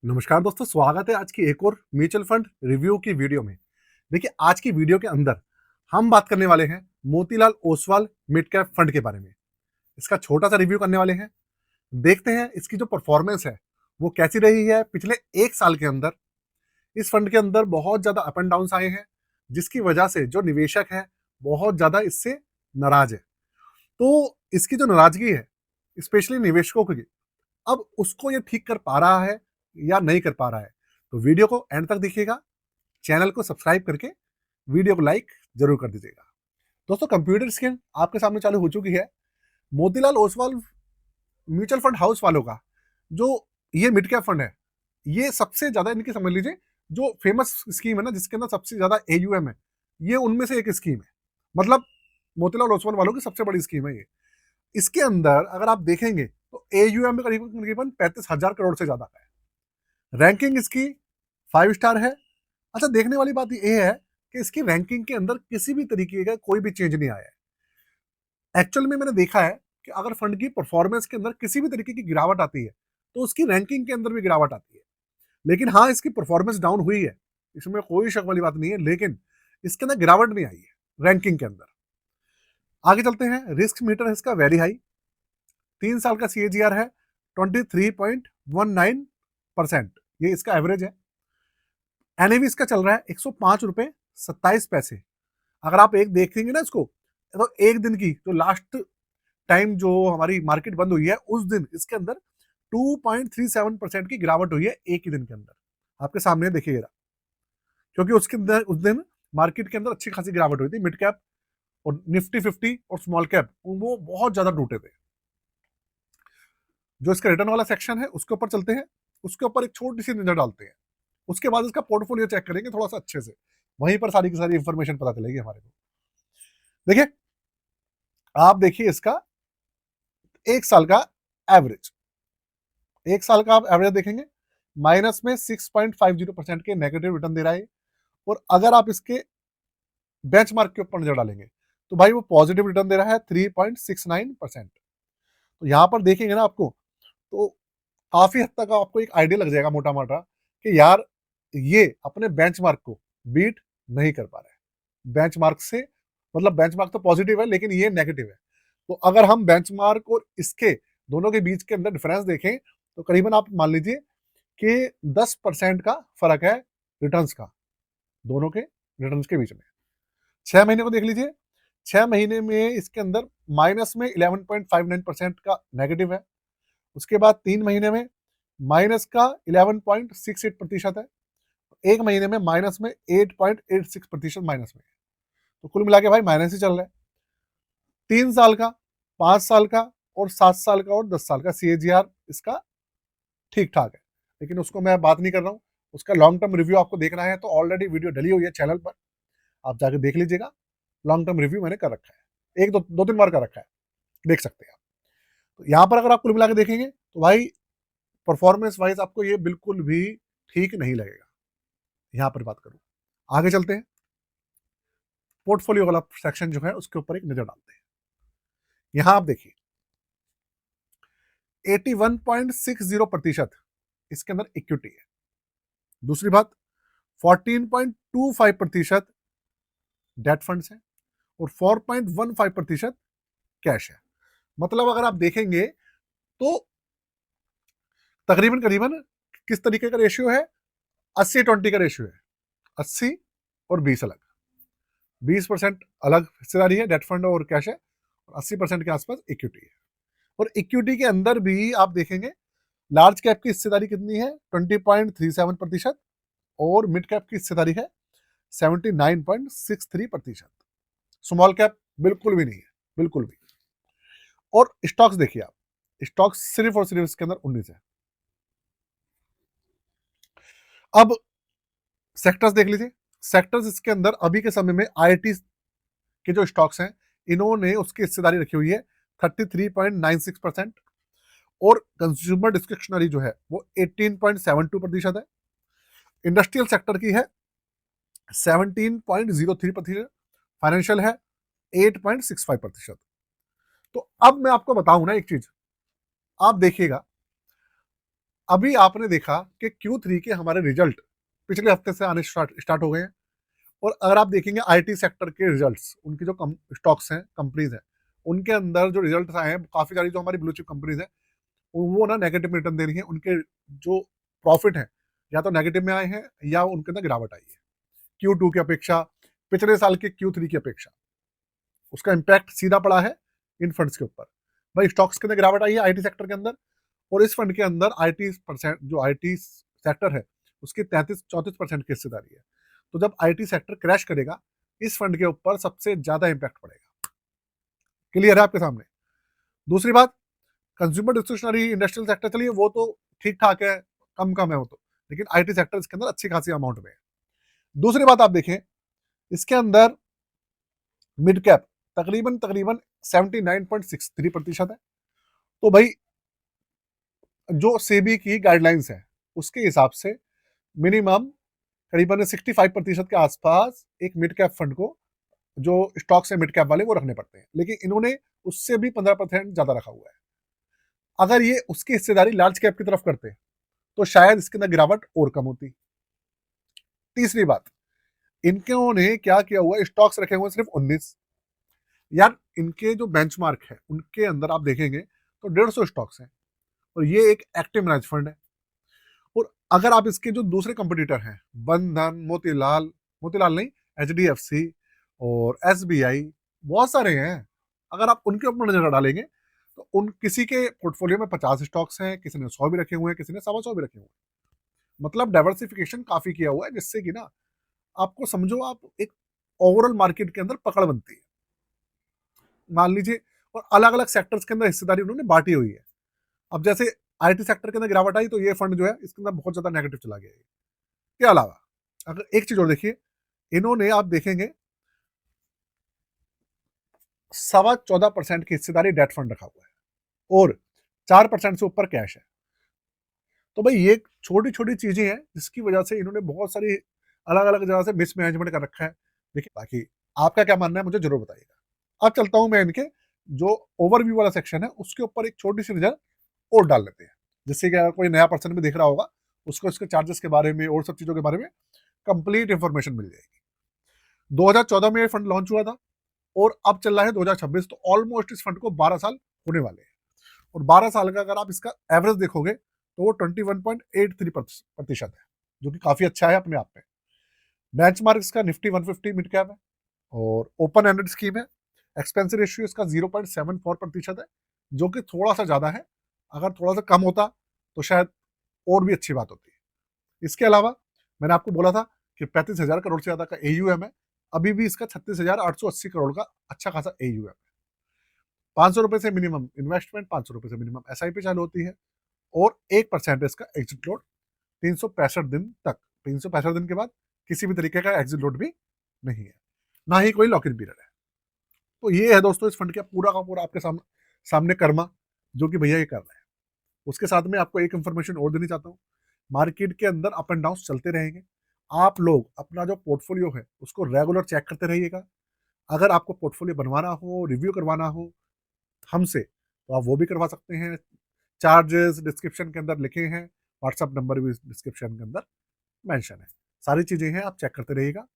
नमस्कार दोस्तों, स्वागत है आज की एक और म्यूचुअल फंड रिव्यू की वीडियो में। देखिए, आज की वीडियो के अंदर हम बात करने वाले हैं Motilal Oswal mid cap fund के बारे में। इसका छोटा सा रिव्यू करने वाले हैं। देखते हैं इसकी जो परफॉर्मेंस है वो कैसी रही है पिछले एक साल के अंदर। इस फंड के अंदर बहुत ज्यादा अप एंड डाउन आए हैं, जिसकी वजह से जो निवेशक है बहुत ज्यादा इससे नाराज है। तो इसकी जो नाराजगी है स्पेशली निवेशकों की, अब उसको ये ठीक कर पा रहा है या नहीं कर पा रहा है। तो वीडियो को एंड तक देखिएगा, चैनल को सब्सक्राइब करके वीडियो को लाइक जरूर कर दीजिएगा। दोस्तों, कंप्यूटर स्क्रीन आपके सामने चालू हो चुकी है। Motilal Oswal mutual fund house वालों का जो ये मिड कैप फंड है, ये सबसे ज्यादा इनकी समझ लीजिए जो फेमस स्कीम है ना, जिसके अंदर सबसे ज्यादा एयूएम है, ये उनमें से एक स्कीम है। मतलब मोतीलाल ओसवाल वालों की सबसे बड़ी स्कीम है ये। इसके अंदर अगर आप देखेंगे तो एयूएम में करीबन करीबन 35,000 करोड़ से ज्यादा है। रैंकिंग इसकी 5 स्टार है। अच्छा, देखने वाली बात ये है कि इसकी रैंकिंग के अंदर किसी भी तरीके का कोई भी चेंज नहीं आया है। एक्चुअल में मैंने देखा है कि अगर फंड की परफॉर्मेंस के अंदर किसी भी तरीके की गिरावट आती है तो उसकी रैंकिंग के अंदर भी गिरावट आती है। लेकिन हाँ, इसकी परफॉर्मेंस डाउन हुई है, इसमें कोई शक वाली बात नहीं है, लेकिन इसके अंदर गिरावट नहीं आई है रैंकिंग के अंदर। आगे चलते हैं। रिस्क मीटर है इसका वेरी हाई। 3 साल का CAGR है 23.19%, ये इसका एवरेज है। एनएवी इसका चल रहा है 105 रुपए 27 पैसे। अगर आप एक देखेंगे ना इसको, तो एक दिन की जो लास्ट टाइम जो हमारी मार्केट बंद हुई है उस दिन इसके अंदर 2.37% की गिरावट हुई है एक ही दिन के अंदर। आपके सामने देखिए जरा, क्योंकि उसके अंदर उस दिन मार्केट के अंदर अच्छी खासी गिरावट हुई थी। मिड कैप और निफ्टी 50 और स्मॉल कैप वो बहुत ज्यादा टूटे थे। जो इसका रिटर्न वाला सेक्शन है उसके ऊपर चलते हैं, उसके ऊपर एक छोटी सी नजर डालते हैं। उसके बाद इसका पोर्टफोलियो चेक करेंगे थोड़ा सा अच्छे से, वहीं पर सारी की सारी इंफॉर्मेशन पता चलेगी हमारे को। देखिए, आप देखिए इसका एक साल का एवरेज, एक साल का आप एवरेज देखेंगे माइनस में 6.50% के नेगेटिव रिटर्न दे रहा है। और अगर आप इसके बेंचमार्क के ऊपर नजर डालेंगे तो भाई वो पॉजिटिव रिटर्न दे रहा है 3.69%। तो यहां पर देखेंगे ना आपको, तो काफी हद तक आपको एक आइडिया लग जाएगा मोटा मोटा कि यार ये अपने बेंचमार्क को बीट नहीं कर पा रहा है। बेंचमार्क से मतलब बेंचमार्क तो पॉजिटिव है लेकिन ये नेगेटिव है। तो अगर हम बेंचमार्क और इसके दोनों के बीच के अंदर डिफरेंस देखें तो करीबन आप मान लीजिए कि 10% का फर्क है रिटर्न्स का, दोनों के रिटर्न्स के बीच में। 6 महीने को देख लीजिए, 6 महीने में इसके अंदर माइनस में 11.59% का नेगेटिव है। उसके बाद 3 महीने में माइनस का 11.68% है। एक महीने में माइनस में 8.86% माइनस में। तो कुल मिला के भाई माइनस ही चल रहा है। 3 साल का, 5 साल का और 7 साल का और 10 साल का CAGR इसका ठीक ठाक है, लेकिन उसको मैं बात नहीं कर रहा हूँ। उसका लॉन्ग टर्म रिव्यू आपको देखना है तो ऑलरेडी वीडियो डली हुई है चैनल पर, आप जाके देख लीजिएगा। लॉन्ग टर्म रिव्यू मैंने कर रखा है, एक दो दो तीन बार कर रखा है, देख सकते हैं आप। तो यहाँ पर अगर आप कुल मिला के देखेंगे तो भाई परफॉर्मेंस वाइज आपको ये बिल्कुल भी ठीक नहीं लगेगा। यहाँ पर बात करूँ, आगे चलते हैं। पोर्टफोलियो वाला सेक्शन जो है उसके ऊपर एक नजर डालते हैं। यहाँ आप देखिए 81.60% इसके अंदर इक्विटी है। दूसरी बात, 14.25% डेट फंड्स है और 4.15% कैश है। मतलब अगर आप देखेंगे तो तकरीबन करीबन किस तरीके का रेशियो है, 80-20 का रेशियो है। 80 और 20 अलग, 20% अलग हिस्सेदारी है डेट फंड और कैश है, और 80% के आसपास इक्विटी है। और इक्विटी के अंदर भी आप देखेंगे लार्ज कैप की हिस्सेदारी कितनी है, 20.37%, और मिड कैप की हिस्सेदारी है 79.63%। स्मॉल कैप बिल्कुल भी नहीं है, बिल्कुल भी। और स्टॉक्स देखिए आप, स्टॉक्स सिर्फ और सिर्फ इसके अंदर 19 है। अब सेक्टर्स देख लीजिए। सेक्टर्स इसके अंदर अभी के समय में आईटी के जो स्टॉक्स हैं इन्होंने उसकी हिस्सेदारी रखी हुई है 33.96%, और कंज्यूमर डिस्क्रिप्शनरी जो है वो 18.72% है। इंडस्ट्रियल सेक्टर की है 17.03%, फाइनेंशियल है 8.65%। तो अब मैं आपको बताऊं ना एक चीज, आप देखिएगा अभी आपने देखा कि Q3 के हमारे रिजल्ट पिछले हफ्ते से आने स्टार्ट हो गए हैं, और अगर आप देखेंगे आईटी सेक्टर के रिजल्ट्स, उनकी जो स्टॉक्स हैं, कंपनीज हैं, उनके अंदर जो रिजल्ट्स आए हैं, काफी सारी जो हमारी ब्लू चिप कंपनीज है वो ना नेगेटिव रिटर्न दे रही है। उनके जो प्रॉफिट है या तो नेगेटिव में आए हैं या उनके अंदर गिरावट आई है Q2 की अपेक्षा, पिछले साल के Q3 की अपेक्षा। उसका इम्पैक्ट सीधा पड़ा है इन फंड्स के ऊपर। भाई स्टॉक्स के अंदर गिरावट आई है आईटी सेक्टर के अंदर, और इस फंड के अंदर आईटी% जो आईटी सेक्टर है उसकी 33-34% की हिस्सेदारी है। तो जब आईटी सेक्टर क्रैश करेगा, इस फंड के ऊपर सबसे ज्यादा इंपैक्ट पड़ेगा। क्लियर है आपके सामने। दूसरी बात, कंज्यूमर डिस्क्रिशनरी इंडस्ट्रियल सेक्टर, चलिए वो तो ठीक ठाक है, कम कम है वो तो, लेकिन आईटी सेक्टर इसके अंदर अच्छी खासी अमाउंट में है। दूसरी बात आप देखें, इसके अंदर मिड कैप तकरीबन तकरीबन 79.63% है। तो भाई जो सेबी की गाइडलाइंस है उसके हिसाब से मिनिमम करीबन 65% के आसपास एक मिड कैप फंड को, जो स्टॉक्स है मिड कैप वाले, वो रखने पड़ते हैं, लेकिन इन्होंने उससे भी 15% ज्यादा रखा हुआ है। अगर ये उसकी हिस्सेदारी लार्ज कैप की तरफ करते तो शायद इसके अंदर गिरावट और कम होती। तीसरी बात, इन्होंने क्या किया हुआ है, स्टॉक्स रखे हुए सिर्फ 19। यार इनके जो बेंचमार्क है उनके अंदर आप देखेंगे तो 150 स्टॉक्स हैं, और ये एक एक्टिव मैनेज फंड है। और अगर आप इसके जो दूसरे कंपटीटर हैं, बंधन, मोतीलाल, मोतीलाल नहीं, HDFC और SBI, बहुत सारे हैं, अगर आप उनके ऊपर नजर डालेंगे तो उन किसी के पोर्टफोलियो में 50 स्टॉक्स हैं, किसी ने 100 भी रखे हुए हैं, किसी ने 125 भी रखे हुए हैं। मतलब डाइवर्सिफिकेशन काफी किया हुआ है, जिससे कि ना आपको समझो आप एक ओवरऑल मार्केट के अंदर पकड़ बनती है, मान लीजिए। और अलग अलग सेक्टर्स के अंदर हिस्सेदारी उन्होंने बांटी हुई है। अब जैसे आईटी सेक्टर के अंदर गिरावट आई तो ये फंड जो है इसके अंदर बहुत ज्यादा नेगेटिव चला गया है। के अलावा अगर एक चीज और देखिए, इन्होंने आप देखेंगे 14.25% की हिस्सेदारी डेट फंड रखा हुआ है, और 4% से ऊपर कैश है। तो भाई ये छोटी छोटी चीजें हैं जिसकी वजह से इन्होंने बहुत सारी अलग अलग जगह से मिसमैनेजमेंट कर रखा है। देखिए बाकी आपका क्या मानना है मुझे जरूर बताइएगा। अब चलता हूं मैं इनके जो ओवरव्यू वाला सेक्शन है उसके ऊपर एक छोटी सी नजर और डाल लेते हैं, जिससे कि अगर कोई नया पर्सन भी देख रहा होगा उसको इसके चार्जेस के बारे में और सब चीजों के बारे में कंप्लीट इंफॉर्मेशन मिल जाएगी। 2014 में ये फंड लॉन्च हुआ था, और अब चल रहा है 2026, तो ऑलमोस्ट इस फंड को 12 साल होने वाले हैं। और 12 साल का अगर आप इसका एवरेज देखोगे तो वो 21.83% है, जो कि काफी अच्छा है अपने आप में। बेंचमार्क इसका निफ्टी 150 मिड कैप है, और ओपन एंडेड स्कीम है। एक्सपेंस रेशियो इसका 0.74% है, जो कि थोड़ा सा ज्यादा है। अगर थोड़ा सा कम होता तो शायद और भी अच्छी बात होती है। इसके अलावा मैंने आपको बोला था कि 35,000 करोड़ से ज्यादा का AUM है, अभी भी इसका 36,880 करोड़ का अच्छा खासा AUM है। 500 रुपए से मिनिमम इन्वेस्टमेंट, 500 रुपए से मिनिमम SIP चालू होती है, और 1% इसका एग्जिट लोड 365 दिन तक। 365 दिन के बाद किसी भी तरीके का एग्जिट लोड भी नहीं है, ना ही कोई लॉक इन पीरियड है। तो ये है दोस्तों इस फंड का पूरा आपके सामने कर्मा, जो कि भैया ये कर रहे हैं। उसके साथ में आपको एक इंफॉर्मेशन और देनी चाहता हूँ, मार्केट के अंदर अप एंड डाउन चलते रहेंगे। आप लोग अपना जो पोर्टफोलियो है उसको रेगुलर चेक करते रहिएगा। अगर आपको पोर्टफोलियो बनवाना हो, रिव्यू करवाना हो हमसे, तो आप वो भी करवा सकते हैं। चार्जेस डिस्क्रिप्शन के अंदर लिखे हैं, व्हाट्सएप नंबर भी डिस्क्रिप्शन के अंदर मेंशन है। सारी चीजें हैं, आप चेक करते रहिएगा।